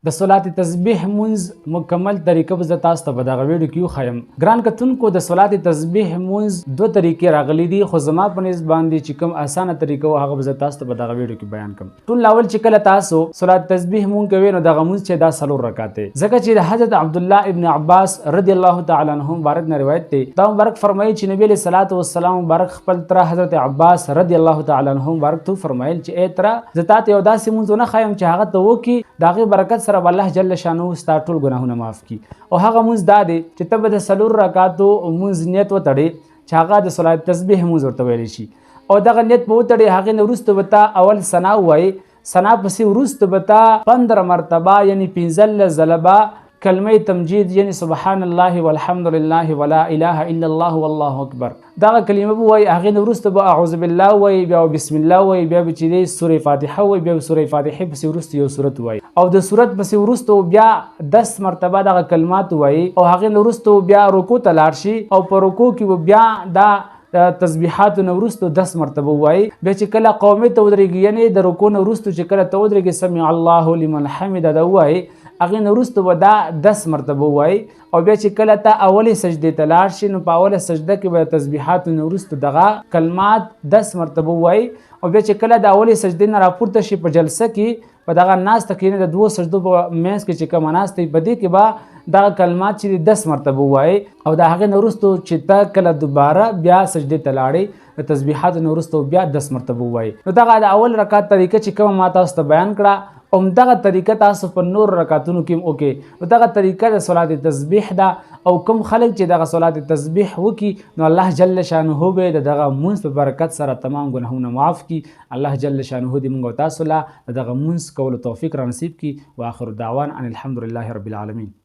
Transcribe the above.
د صلات تسبیح منز مکمل طریقه به تاسو ته په دغه ویډیو کې وښیم. ګران کتونکو د صلات تسبیح منز دوه طریقې راغلي دي، خو زما په نسبت باندې چې کوم اسانه طریقه و هغه به تاسو ته په دغه ویډیو کې بیان کوم. ټول اول چې کله تاسو صلات تسبیح مونږ کوي نو دغه منز چې دا 4 رکعات دی، ځکه چې د حضرت عبد الله ابن عباس رضی الله تعالی عنہ مبارک نه روایت دی. دا مبارک فرمایي چې نبی علیہ الصلوۃ والسلام مبارک خپل تر حضرت عباس رضی الله تعالی عنہ مبارک ته فرمایل چې اے تر زتات یو داسې منځ نه خایم چې هغه ته وکي دغه برکت سره الله جل شانه ستا ټول ګناهونه معاف کی. او هغه منځ دا دی چې ته به د 4 رکعاتو منځ نیت وتړې چې هغه د صلات تسبیح منځ ورته ویل شي، او دغه نیت به وتړې. هغه نه وروسته به تا اول ثنا وایي، ثنا پسې وروسته به تا 15 مرتبه یعنی 15 ځله کلمه تمجید یعنی سبحان الله والحمد لله ولا اله الا الله والله اکبر دغه کلمه به وایي. هغې نه وروسته به اعوذ بالله وایي، بیا بسم الله وایي، بیا به چې دی سورې فاتحه وایي، بیا سورې فاتحې پسې وروسته یو سورت وایي، او د سورت پسې وروسته بیا 10 مرتبه دغه کلمات وایي، او هغې نه وروسته بیا رکوع ته لاړ شي، او په رکوع کې به بیا دا تسبیحات نه وروسته 10 مرتبه وایي. بیا چې کله قومي ته ودرېږي یعنی د رکوع نه وروسته چې کله ته ودرېږي سمع الله لمن حمده دا وایي، هغې نه وروسته به دا 10 مرتبه وایي. او بیا چې کله ته اولې سجدې ته لاړ شي نو په اوله سجده کې به تسبیحاتو نه وروسته دغه کلمات 10 مرتبه وایي. او بیا چې کله د اولې سجدې نه راپورته شي په جلسه کې په دغه ناسته کې د 2 سجدو په منځ کې چې کومه ناسته وي په دې کې به دغه کلمات چې 10 مرتبه وایي. او د هغې نه وروسته چې ته کله دوباره بیا سجدې ته لاړې د تسبیحاتو نه وروسته بیا 10 مرتبه وایي. نو دغه د اول رکعت طریقه چې کومه ما تاسو ته بیان کړه، همدغه طریقه تاسو په نور رکعتونو کې هم وکړئ. نو دغه طریقه د صلات تسبیح ده، او کوم خلک چې دغه صلات تسبیح وکړي نو الله جل شانه به دغه منځ په برکت سره تمام ګناهونه معاف کړي. الله جل شانه دې موږ او تاسو له دغه منځ کولو توفیق را نصیب کړي. واخر دعوان ان الحمد لله رب العالمین.